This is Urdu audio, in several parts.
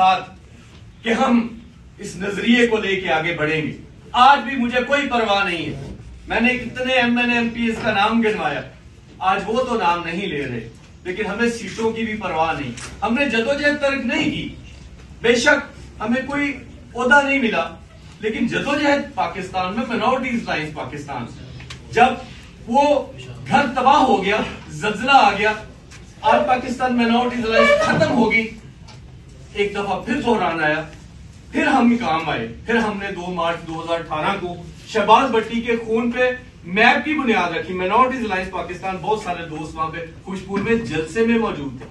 ساتھ کہ ہم اس نظریے کو لے کے آگے بڑھیں گے. آج بھی مجھے کوئی پرواہ نہیں ہے. میں نے کتنے M N M P S کا نام گنوایا, آج وہ تو نام نہیں لے رہے, لیکن ہمیں سیٹوں کی بھی پرواہ نہیں. ہم نے جدوجہد ترک نہیں کی, بے شک ہمیں کوئی عہدہ نہیں ملا, لیکن جدوجہد پاکستان میں مائنورٹیز لائنز پاکستان جب وہ گھر تباہ ہو گیا, زلزلہ آ گیا, آج پاکستان مائنورٹیز لائنز ختم ہو گئی, ایک دفعہ پھر بحران آیا, پھر ہم کام آئے. پھر ہم نے 2 مارچ 2018 کو شہباز بھٹی کے خون پہ میپ کی بنیاد رکھی. مائنورٹیز لائنز پاکستان, بہت سارے دوست وہاں پہ خوشپور میں جلسے میں موجود تھے.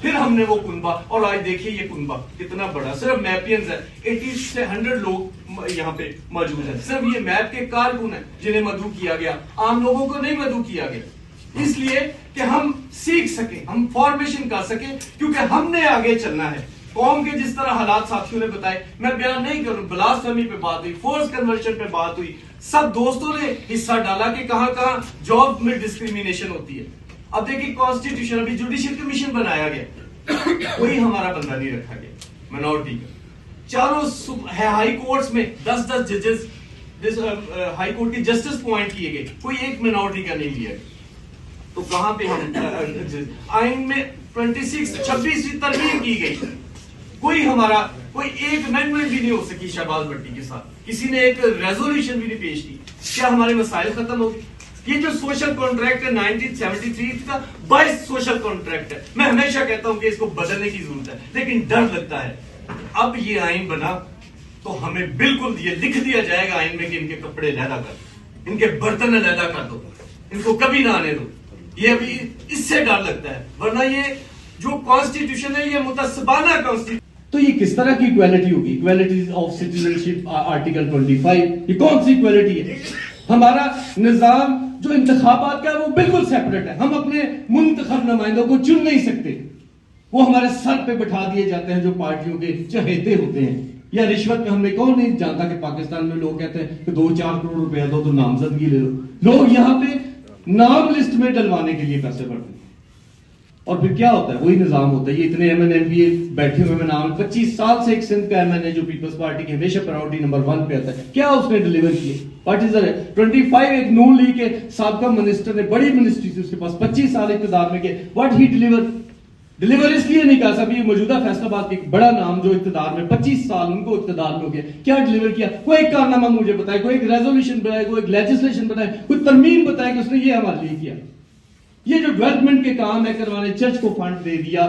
پھر ہم نے وہ کنبہ, اور آج دیکھیے یہ کنبہ کتنا بڑا, صرف میپینز ہے, 80 سے 100 لوگ یہاں پہ موجود ہیں. صرف یہ میپ کے کارکن ہیں جنہیں مدعو کیا گیا, عام لوگوں کو نہیں مدعو کیا گیا, اس لیے کہ ہم سیکھ سکیں, ہم فارمیشن کر سکیں, کیونکہ ہم نے آگے چلنا ہے. قوم کے جس طرح حالات ساتھیوں نے بتائے, میں بیان نہیں کروں, بلاسفیمی پہ بات ہوئی, فورس کنورشن پہ بات ہوئی, سب دوستوں نے حصہ ڈالا کہ کہاں کہاں جاب میں ڈسکریمنیشن ہوتی ہے. اب دیکھیں کانسٹیٹیوشن, ابھی جوڈیشل کمیشن بنایا گیا, کوئی ہمارا بندہ نہیں رکھا گیا مائنورٹی کا. چاروں ہائی کورٹس میں 10 ججز ہائی کورٹ کے جسٹس پوائنٹ کیے گئے, کوئی ایک مائنورٹی کا نہیں لیا گیا. تو کہاں پہ ہم, آئین میں 26 ترمیم کی گئی, کوئی ہمارا کوئی ایک امینڈمنٹ بھی نہیں ہو سکی شہباز بھٹی کے ساتھ, کسی نے ایک ریزولوشن بھی نہیں پیش کی. کیا ہمارے مسائل ختم ہو گئے؟ یہ جو سوشل کانٹریکٹ ہے 1973 کا 22 سوشل کانٹریکٹ ہے, میں ہمیشہ کہتا ہوں کہ اس کو بدلنے کی ضرورت ہے, لیکن ڈر لگتا ہے. اب یہ آئین بنا تو ہمیں بالکل یہ لکھ دیا جائے گا آئین میں کہ ان کے کپڑے علیحدہ کر دو, ان کے برتن علیحدہ کر دو, ان کو کبھی نہ آنے دو. یہ ابھی اس سے ڈر لگتا ہے, ورنہ یہ جو کانسٹیٹیوشن ہے یہ متعصبانہ کانسٹیٹیوشن. تو یہ کس طرح کی ایکویلٹی ہوگی؟ ایکویلٹی آف سٹیزنشپ آرٹیکل 25, یہ کون سی ایکویلٹی ہے؟ ہمارا نظام جو انتخابات کا ہے وہ بالکل سیپریٹ ہے, ہم اپنے منتخب نمائندوں کو چن نہیں سکتے, وہ ہمارے سر پہ بٹھا دیے جاتے ہیں جو پارٹیوں کے چہیتے ہوتے ہیں. یا رشوت میں ہم نے کون نہیں جانتا کہ پاکستان میں لوگ کہتے ہیں کہ 2-4 کروڑ روپے دو تو نامزدگی لے لو. لوگ یہاں پہ نام لسٹ میں ڈلوانے کے لیے پیسے بڑھتے ہیں, اور پھر کیا ہوتا ہے؟ وہی نظام ہوتا ہے. یہ اتنے ایم این ایم پی بیٹھے ہوئے, میں نام 25 سال سے ایک سندھ کا ایم این اے جو پیپلز پارٹی کی ہمیشہ پرائورٹی نمبر 1 پہ آتا ہے, کیا اس نے ڈلیور کیے؟ واٹ از 25 ایک نون لیگ کے سابقہ منسٹر نے, بڑی منسٹری تھی اس کے پاس, 25 سال اقتدار میں گئے, واٹ ہی ڈلیور اس لیے نہیں کہا. سب یہ موجودہ فیصل آباد کے بڑا نام جو اقتدار میں 25 سال ان کو اقتدار میں ہو گیا, کیا ڈلیور کیا؟ کوئی ایک کارنامہ مجھے بتائے, کوئی ایک ریزولوشن بتائے, کوئی ایک لیجسلیشن بتائے, کوئی ترمیم بتائے کہ اس نے یہ ہمارے لیے کیا. یہ جو ڈیولپمنٹ کے کام ہے کروانے, چرچ کو فنڈ دے دیا,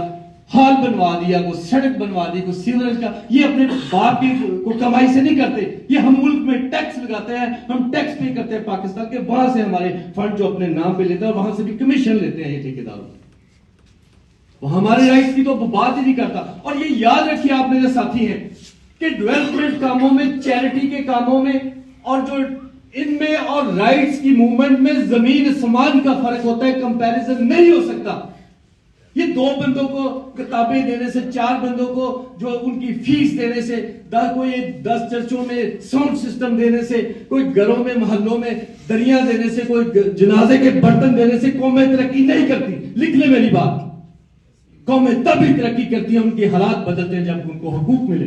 ہال بنوا دیا, کوئی سڑک بنوا دی, کوئی سیوریج کا, یہ اپنے باپ کی کو کمائی سے نہیں کرتے, یہ ہم ملک میں ٹیکس لگاتے ہیں, ہم ٹیکس پے کرتے ہیں پاکستان کے, وہاں سے ہمارے فنڈ جو اپنے نام پہ لیتے ہیں, اور وہاں سے بھی کمیشن لیتے ہیں یہ ٹھیکیداروں. وہ ہمارے رائٹس کی تو بات ہی نہیں کرتا. اور یہ یاد رکھیے آپ میرے ساتھی ہیں کہ ڈیولپمنٹ کاموں میں, چیریٹی کے کاموں میں, اور جو ان میں اور رائٹس کی موومنٹ میں زمین آسمان کا فرق ہوتا ہے, کمپیریزن نہیں ہو سکتا. یہ 2 بندوں کو کتابیں دینے سے, 4 بندوں کو جو ان کی فیس دینے سے, کوئی 10 چرچوں میں ساؤنڈ سسٹم دینے سے, کوئی گھروں میں محلوں میں دریاں دینے سے, کوئی جنازے کے برتن دینے سے قومیں ترقی نہیں کرتی. لکھ لیں میری بات, قومیں تب ہی ترقی کرتی ہیں ان کے حالات بدلتے ہیں جب ان کو حقوق ملے.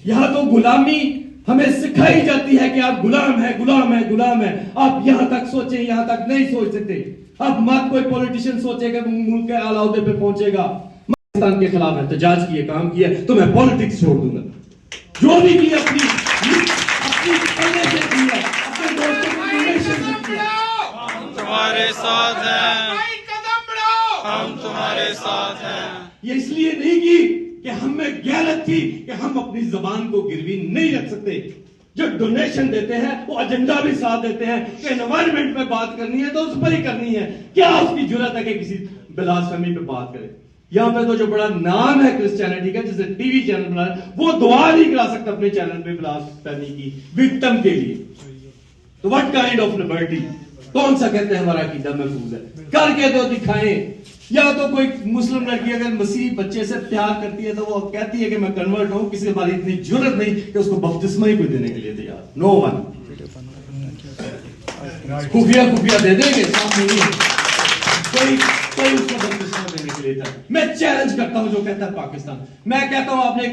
یہاں تو غلامی ہمیں سکھائی جاتی ہے کہ آپ غلام ہیں, غلام ہیں, غلام ہیں. آپ یہاں تک سوچیں, یہاں تک نہیں سوچ سکتے. اب مت کوئی پولیٹیشن سوچے گا ملک کے اعلیٰ عہدے پہ پہنچے گا, پاکستان کے خلاف احتجاج کیے, کام کیا, تو میں پولیٹکس چھوڑ دوں گا. جو بھی کیا اپنی پڑھنے سے کیا, اپنے دوستوں کو ڈونیشن سے کیا. ہم تمہارے ساتھ ہیں, ہم تمہارے ساتھ ہیں. یہ اس لیے نہیں کی کہ ہم میں غیرت تھی کہ ہم اپنی زبان کو گروی نہیں رکھ سکتے. جو ڈونیشن دیتے ہیں وہ ایجنڈا بھی ساتھ دیتے ہیں کہ انوائرمنٹ پہ بات کرنی ہے تو اس پر ہی کرنی ہے. کیا اس کی جرات ہے کہ کسی بلاسفیمی پہ بات کرے؟ یہاں پہ تو جو بڑا نام ہے کرسچینٹی کا, جسے ٹی وی چینل بنا ہے, وہ دعا نہیں کرا سکتا اپنے چینل پہ بلاسفیمی کی وکٹم کے لیے. تو what kind of liberty؟ کون سا کہتے ہیں ہمارا عقیدہ محفوظ ہے؟ کر کے تو دکھائیں. یا تو کوئی مسلم لڑکی اگر مسیح بچے سے پیار کرتی ہے تو وہ کہتی ہے کہ میں کنورٹ ہوں, کسی ہماری اتنی جرت نہیں کہ اس کو بپتسمہ ہی کوئی دینے کے لیے تیار. نو ون. خفیہ دے دیں گے, سامنے نہیں کوئی اس کو بپتسمہ دینے کے لیے تیار. میں چیلنج کرتا ہوں جو کہتا ہے پاکستان. میں کہتا ہوں آپ نے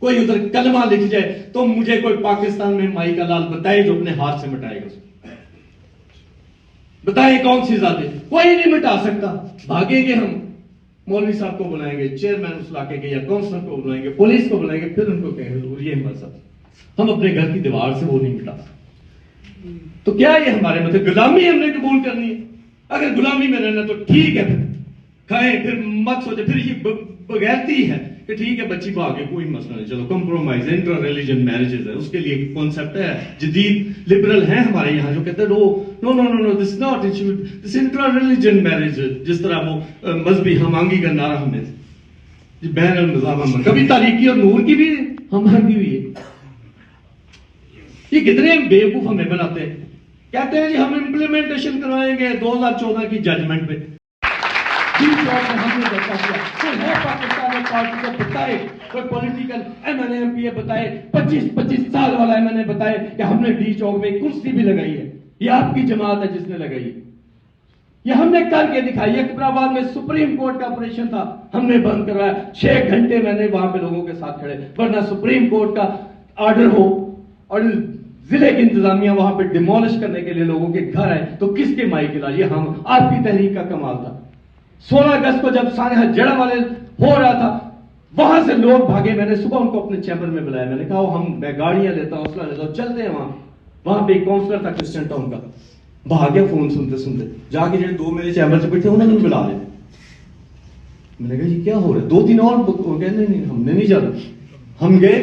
کوئی ادھر کلمہ لکھ جائے تو مجھے کوئی پاکستان میں مائی کا لال بتائے جو اپنے ہاتھ سے مٹائے گا, بتائیں کون سی ذات ہے؟ کوئی نہیں مٹا سکتا. بھاگیں گے ہم, مولوی صاحب کو بلائیں گے, چیئرمین اس علاقے کے یا کونسلر کو بلائیں گے, پولیس کو بلائیں گے, پھر ان کو کہیں گے حضور یہ مذہب, ہم اپنے گھر کی دیوار سے وہ نہیں مٹا سکتے. تو کیا یہ ہمارے مطلب غلامی ہم نے قبول کرنی ہے؟ اگر غلامی میں رہنا تو ٹھیک ہے, پھر کھائیں, پھر مت سوچے. پھر یہ بغیرتی ہے کہ ٹھیک ہے بچی کو آگے کوئی مسئلہ نہیں, چلو کمپرومائز, انٹر ریلیجن میرجز ہے, اس کے لیے ایک کانسیپٹ ہے. جدید لبرل ہیں ہمارے یہاں جو کہتے ہیں no this not this inter religion marriage, جس طرح وہ مذہبی ہمانگی کا نعرہ ہمیں بین المذاہب, کبھی تاریخی اور نور کی بھی ہمانگی ہوئی ہے. یہ کتنے بیوقوف ہمیں بناتے ہیں, کہتے ہیں جی ہم امپلیمنٹیشن کروائیں گے 2014 کی ججمنٹ پہ. ہم نے دیکھا کیا کوئی ہے پاکستان میں پارٹی کو بتائے, کوئی political M N A M P A بتائے, 25 سال والا ایم این اے بتائے کہ ہم نے ڈی چوک میں کرسی بھی لگائی ہے, یہ آپ کی جماعت ہے جس نے لگائی ہے, یہ ہم نے کر کے دکھائی. اکبرآباد میں سپریم کورٹ کا آپریشن تھا, ہم نے بند کروایا, 6 گھنٹے میں نے وہاں پہ لوگوں کے ساتھ کھڑے, ورنہ سپریم کورٹ کا آرڈر ہو اور ضلع کی انتظامیہ وہاں پہ ڈیمولش کرنے کے لیے لوگوں کے گھر آئے تو کس کے مائی کے لاج؟ یہ ہم آپ کی تحریک کا کمال تھا. 16 اگست کو جب سانحہ جڑا والے ہو رہا تھا وہاں سے لوگ بھاگے, میں نے صبح ان کو اپنے چیمبر میں بلایا, میں نے کہا میں گاڑیاں لیتا ہوں, اسلحہ لیتا ہوں, چلتے ہیں وہاں پہ ایک کاؤنسلر تھا کرسچن ٹاؤن کا, بھاگے فون سنتے سنتے, جا کے جو 2 میرے چیمبر سے بیٹھے انہوں نے بلا لیا. میں نے کہا یہ کیا ہو رہا ہے؟ 2-3 اور کہتے نہیں ہم نے نہیں جانا. ہم گئے,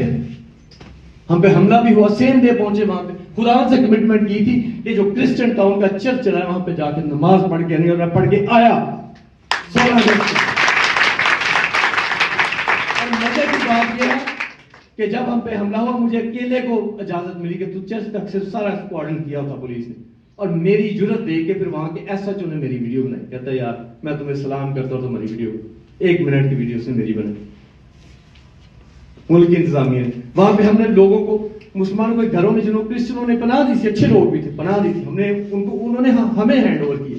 ہم پہ حملہ بھی ہوا, سیم ڈے پہنچے وہاں پہ, خدا سے کمٹمنٹ کی تھی کہ جو کرسچن ٹاؤن کا چرچ چلا ہے وہاں پہ جا کے نماز پڑھ کے, نہیں اور میں پڑھ کے آیا 16 اگست کو. اور مزے کی بات یہ ہے کہ جب ہم پہ حملہ ہوا مجھے اکیلے کو اجازت ملی کہ تو چرچ تک صرف سارا اسکواڈن کیا تھا پولیس نے, اور میری جرت دیکھ کے پھر وہاں کے ایس ایچ او نے میری ویڈیو بنائی, کہتا ہے یار میں تمہیں سلام کرتا ہوں, تمہاری ویڈیو 1 منٹ کی ویڈیو سے میری بنائی. ملک کی انتظامیہ نے وہاں پہ ہم نے لوگوں کو, مسلمانوں کے گھروں میں جنہوں کرسچنوں نے پناہ دی تھی, اچھے لوگ بھی تھے, پناہ دی تھی, ہم نے ان کو, انہوں نے ہمیں ہینڈ اوور کیے.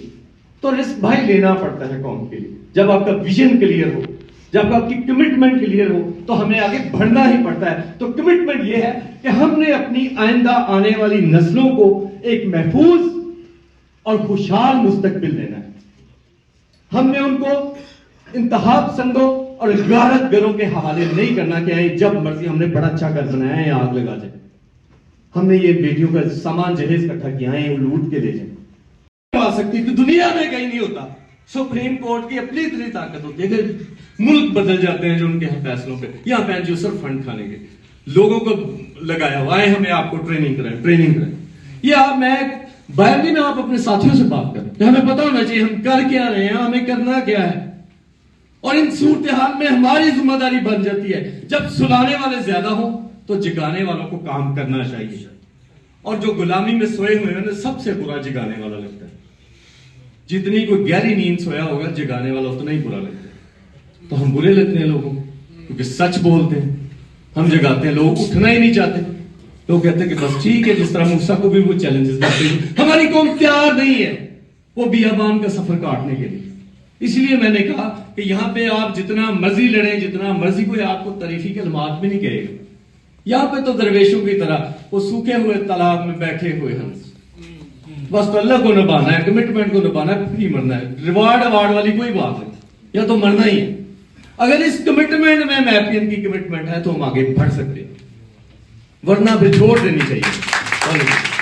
تو رسک بھائی لینا پڑتا ہے قوم کے لیے. جب آپ کا ویژن کلیئر ہو, جب آپ کی کمٹمنٹ کلیئر ہو تو ہمیں آگے بڑھنا ہی پڑتا ہے. تو کمٹمنٹ یہ ہے کہ ہم نے اپنی آئندہ آنے والی نسلوں کو ایک محفوظ اور خوشحال مستقبل دینا ہے. ہم نے ان کو انتہا پسندوں اور غارت گروں کے حوالے نہیں کرنا کہ جب مرضی ہم نے بڑا اچھا گھر بنایا ہے یا آگ لگا جائے. ہم نے یہ بیٹیوں کا سامان جہیز اکٹھا کیا ہے, وہ لوٹ کے لے جائیں. آ سکتی تو دنیا میں کہیں نہیں ہوتا. سپریم کورٹ کی اپنی اتنی طاقت ہوتی ہے کہ ملک بدل جاتے ہیں جو ان کے فیصلوں پہ. یہاں پہ جو صرف فنڈ کھانے کے لوگوں کو لگایا ہوا ہے, ہمیں آپ کو ٹریننگ کرائیں. یہ آپ میں باہر میں آپ اپنے ساتھیوں سے بات کریں کہ ہمیں پتا ہونا چاہیے ہم کر کیا رہے ہیں, ہمیں کرنا کیا ہے. اور ان صورتحال میں ہماری ذمہ داری بن جاتی ہے. جب سلانے والے زیادہ ہوں تو جگانے والوں کو کام کرنا چاہیے. اور جو غلامی میں سوئے ہوئے ہیں سب سے برا جگانے والا لگتا ہے. جتنی کوئی گہری نیند سویا ہوگا جگانے والا اتنا ہی برا لگتا ہے. تو ہم برے لگتے ہیں لوگوں کو کیونکہ سچ بولتے ہیں, ہم جگاتے ہیں, لوگ اٹھنا ہی نہیں چاہتے. لوگ کہتے ہیں کہ بس ٹھیک ہے, جس طرح موسیٰ کو بھی وہ چیلنجز دیتے ہیں. ہماری قوم تیار نہیں ہے وہ بیابان کا سفر کاٹنے کے لیے. اس لیے میں نے کہا کہ یہاں پہ آپ جتنا مرضی لڑیں, جتنا مرضی کوئی آپ کو تعریفی کلمات بھی نہیں کہے گا. یہاں پہ تو درویشوں کی طرح وہ سوکھے ہوئے تالاب میں بیٹھے ہوئے ہیں, بس تو اللہ کو نبھانا ہے, کمٹمنٹ کو نبھانا ہے, پھر ہی مرنا ہے. ریوارڈ اوارڈ والی کوئی بات نہیں, یا تو مرنا ہی ہے. اگر اس کمٹمنٹ میں میپین کی کمٹمنٹ ہے تو ہم آگے بڑھ سکتے ہیں, ورنہ پھر چھوڑ دینی چاہیے.